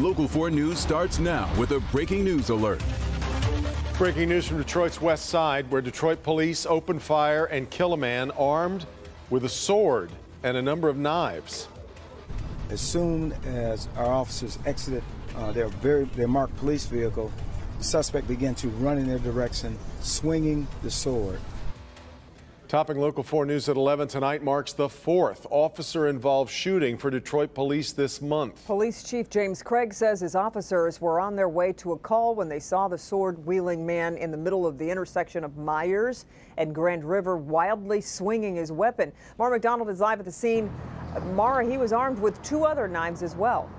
Local 4 News starts now with a breaking news alert. Breaking news from Detroit's west side, where Detroit police opened fire and kill a man armed with a sword and a number of knives. As soon as our officers exited their marked police vehicle, the suspect began to run in their direction, swinging the sword. Topping Local 4 News at 11 tonight marks the 4th officer-involved shooting for Detroit police this month. Police Chief James Craig says his officers were on their way to a call when they saw the sword-wielding man in the middle of the intersection of Myers and Grand River, wildly swinging his weapon. Mara McDonald is live at the scene. Mara, he was armed with 2 other knives as well.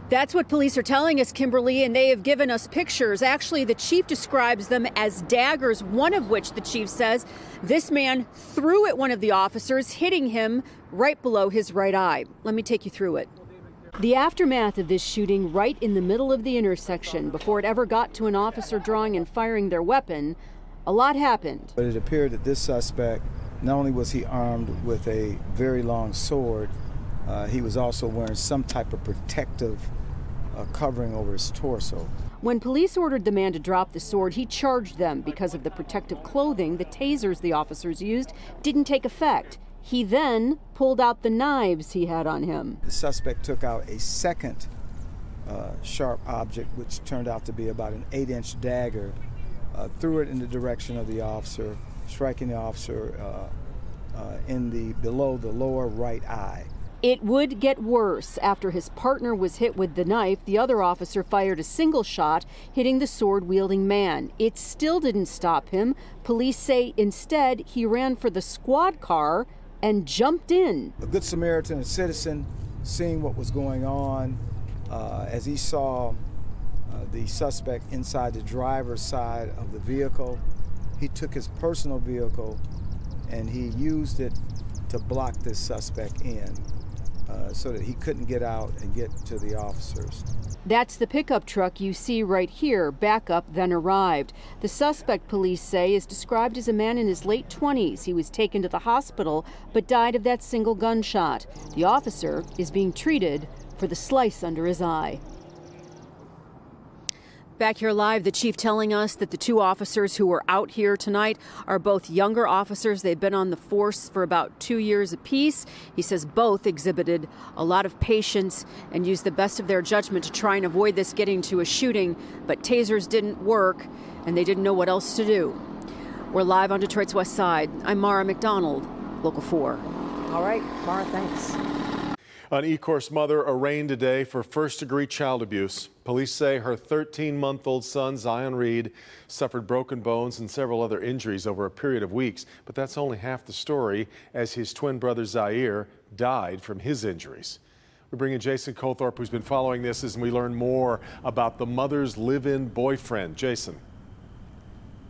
That's what police are telling us, Kimberly, and they have given us pictures. Actually, the chief describes them as daggers, one of which the chief says this man threw at one of the officers, hitting him right below his right eye. Let me take you through it. The aftermath of this shooting right in the middle of the intersection, before it ever got to an officer drawing and firing their weapon, a lot happened. But it appeared that this suspect, not only was he armed with a very long sword, he was also wearing some type of protective covering over his torso. When police ordered the man to drop the sword, he charged them because of the protective clothing. The tasers the officers used didn't take effect. He then pulled out the knives he had on him. The suspect took out a second sharp object, which turned out to be about an 8-inch dagger, threw it in the direction of the officer, striking the officer below the lower right eye. It would get worse. After his partner was hit with the knife, the other officer fired a single shot, hitting the sword-wielding man. It still didn't stop him. Police say instead he ran for the squad car and jumped in. A good Samaritan, a citizen, seeing what was going on, as he saw the suspect inside the driver's side of the vehicle, he took his personal vehicle and he used it to block this suspect in. So that he couldn't get out and get to the officers. That's the pickup truck you see right here. Backup then arrived. The suspect, police say, is described as a man in his late 20s. He was taken to the hospital but died of that single gunshot. The officer is being treated for the slice under his eye. Back here live, the chief telling us that the 2 officers who were out here tonight are both younger officers. They've been on the force for about 2 years apiece. He says both exhibited a lot of patience and used the best of their judgment to try and avoid this getting to a shooting, but tasers didn't work and they didn't know what else to do. We're live on Detroit's west side. I'm Mara McDonald, Local 4. All right, Mara, thanks. An Ecorse mother arraigned today for first-degree child abuse. Police say her 13-month-old son, Zion Reed, suffered broken bones and several other injuries over a period of weeks. But that's only half the story, as his twin brother, Zaire, died from his injuries. We bring in Jason Colthorpe, who's been following this as we learn more about the mother's live-in boyfriend. Jason.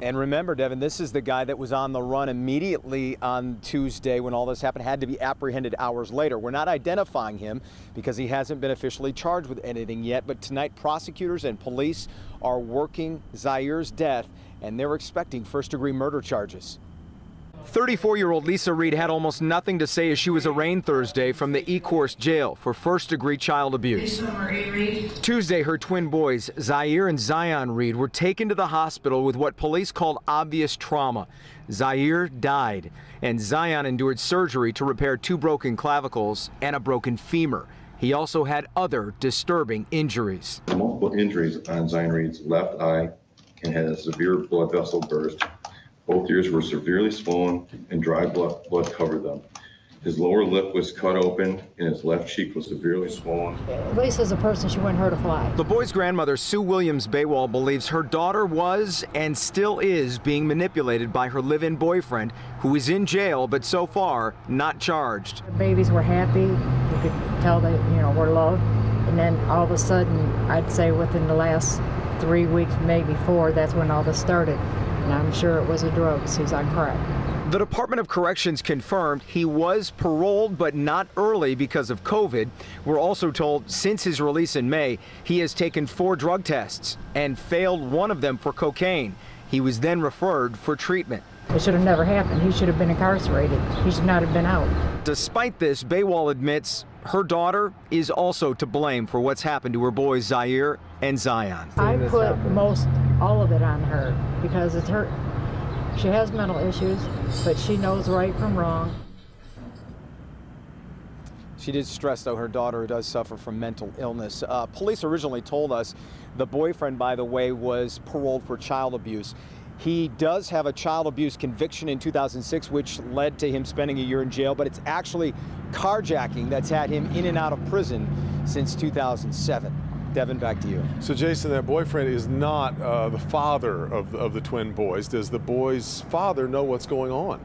And remember, Devin, this is the guy that was on the run immediately on Tuesday when all this happened, had to be apprehended hours later. We're not identifying him because he hasn't been officially charged with anything yet, but tonight prosecutors and police are working Zaire's death, and they're expecting first-degree murder charges. 34-year-old Lisa Reed had almost nothing to say as she was arraigned Thursday from the Ecorse jail for first-degree child abuse. Tuesday, her twin boys, Zaire and Zion Reed, were taken to the hospital with what police called obvious trauma. Zaire died, and Zion endured surgery to repair 2 broken clavicles and a broken femur. He also had other disturbing injuries. Multiple injuries on Zion Reed's left eye and had a severe blood vessel burst. Both ears were severely swollen and dry blood covered them. His lower lip was cut open and his left cheek was severely swollen. Lisa's a person, she wouldn't hurt a fly. The boy's grandmother, Sue Williams-Baywall, believes her daughter was and still is being manipulated by her live-in boyfriend, who is in jail but so far not charged. The babies were happy. You could tell they, were loved. And then all of a sudden, I'd say within the last 3 weeks, maybe 4, that's when all this started. And I'm sure it was a drug. He's on crack. The Department of Corrections confirmed he was paroled, but not early because of COVID. We're also told since his release in May, he has taken 4 drug tests and failed one of them for cocaine. He was then referred for treatment. It should have never happened. He should have been incarcerated. He should not have been out. Despite this, Baywall admits her daughter is also to blame for what's happened to her boys Zaire and Zion. I put all of it on her because it's her. She has mental issues, but she knows right from wrong. She did stress, though, her daughter does suffer from mental illness. Police originally told us the boyfriend, by the way, was paroled for child abuse. He does have a child abuse conviction in 2006, which led to him spending a year in jail, but it's actually carjacking that's had him in and out of prison since 2007. Devin, back to you. So, Jason, that boyfriend is not the father of the twin boys. Does the boy's father know what's going on?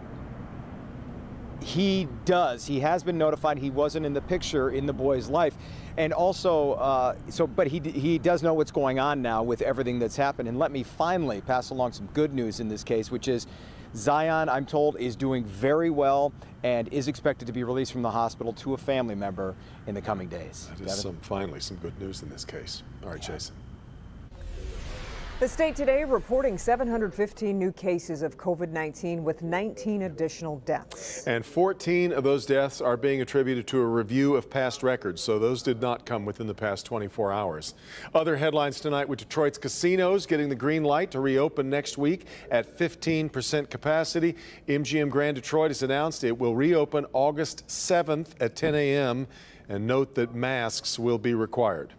He does. He has been notified. He wasn't in the picture in the boy's life. And also, but he does know what's going on now with everything that's happened. And let me finally pass along some good news in this case, which is Zion, I'm told, is doing very well and is expected to be released from the hospital to a family member in the coming days. That is finally some good news in this case. All right, Jason. The state today reporting 715 new cases of COVID-19 with 19 additional deaths. And 14 of those deaths are being attributed to a review of past records, so those did not come within the past 24 hours. Other headlines tonight with Detroit's casinos getting the green light to reopen next week at 15% capacity. MGM Grand Detroit has announced it will reopen August 7th at 10 a.m. and note that masks will be required.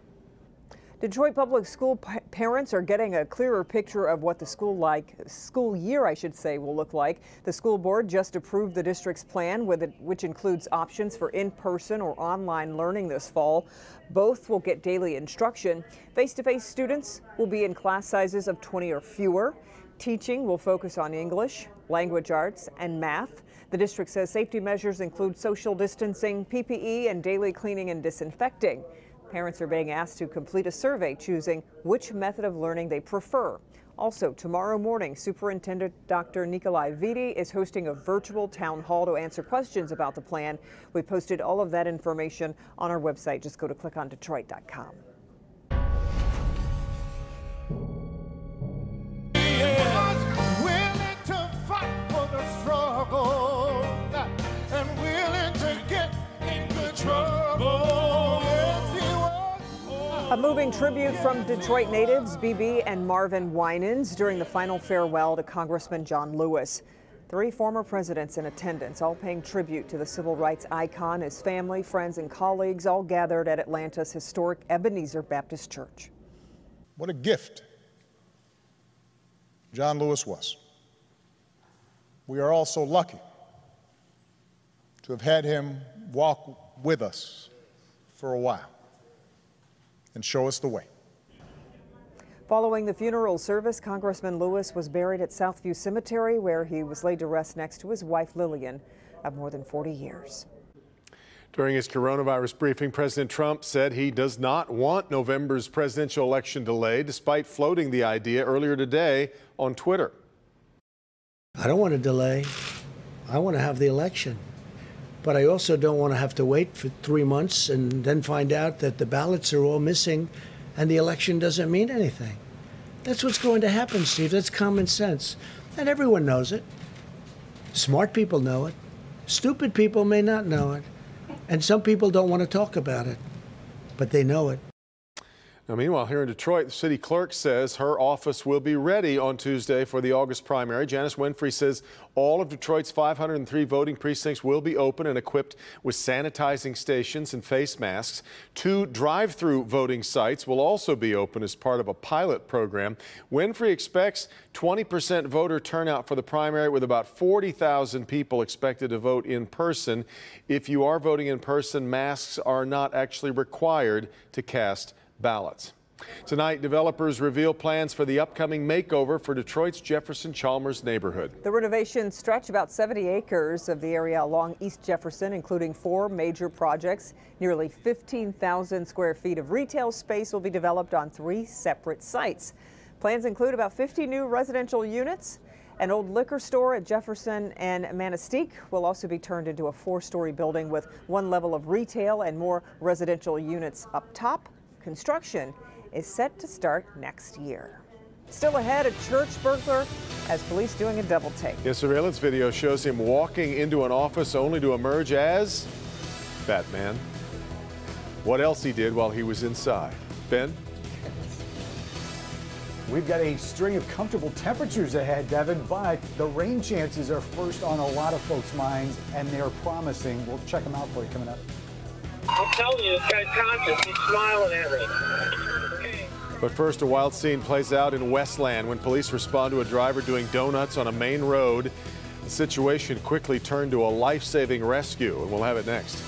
Detroit public school parents are getting a clearer picture of what the school year, I should say, will look like. The school board just approved the district's plan, which includes options for in-person or online learning this fall. Both will get daily instruction. Face-to-face students will be in class sizes of 20 or fewer. Teaching will focus on English, language arts, and math. The district says safety measures include social distancing, PPE, and daily cleaning and disinfecting. Parents are being asked to complete a survey choosing which method of learning they prefer. Also, tomorrow morning, Superintendent Dr. Nikolai Viti is hosting a virtual town hall to answer questions about the plan. We posted all of that information on our website. Just go to clickondetroit.com. A moving tribute from Detroit natives BB and Marvin Winans during the final farewell to Congressman John Lewis. 3 former presidents in attendance, all paying tribute to the civil rights icon. His family, friends, and colleagues all gathered at Atlanta's historic Ebenezer Baptist Church. What a gift John Lewis was. We are all so lucky to have had him walk with us for a while and show us the way. Following the funeral service, Congressman Lewis was buried at Southview Cemetery, where he was laid to rest next to his wife Lillian of more than 40 years. During his coronavirus briefing, President Trump said he does not want November's presidential election delayed, despite floating the idea earlier today on Twitter. I don't want to delay. I want to have the election. But I also don't want to have to wait for 3 months and then find out that the ballots are all missing and the election doesn't mean anything. That's what's going to happen, Steve. That's common sense. And everyone knows it. Smart people know it. Stupid people may not know it. And some people don't want to talk about it, but they know it. Now, meanwhile, here in Detroit, the city clerk says her office will be ready on Tuesday for the August primary. Janice Winfrey says all of Detroit's 503 voting precincts will be open and equipped with sanitizing stations and face masks. 2 drive-through voting sites will also be open as part of a pilot program. Winfrey expects 20% voter turnout for the primary, with about 40,000 people expected to vote in person. If you are voting in person, masks are not actually required to cast ballots. Tonight, developers reveal plans for the upcoming makeover for Detroit's Jefferson Chalmers neighborhood. The renovations stretch about 70 acres of the area along East Jefferson, including 4 major projects. Nearly 15,000 square feet of retail space will be developed on 3 separate sites. Plans include about 50 new residential units. An old liquor store at Jefferson and Manistee will also be turned into a 4-story building with 1 level of retail and more residential units up top. Construction is set to start next year. Still ahead, a church burglar as police doing a double take. Yeah, surveillance video shows him walking into an office only to emerge as Batman. What else he did while he was inside? Ben? We've got a string of comfortable temperatures ahead, Devin, but the rain chances are first on a lot of folks' minds, and they're promising. We'll check them out for you coming up. I'm telling you, this guy's conscious. He's smiling at me. But first, a wild scene plays out in Westland when police respond to a driver doing donuts on a main road. The situation quickly turned to a life-saving rescue, and we'll have it next.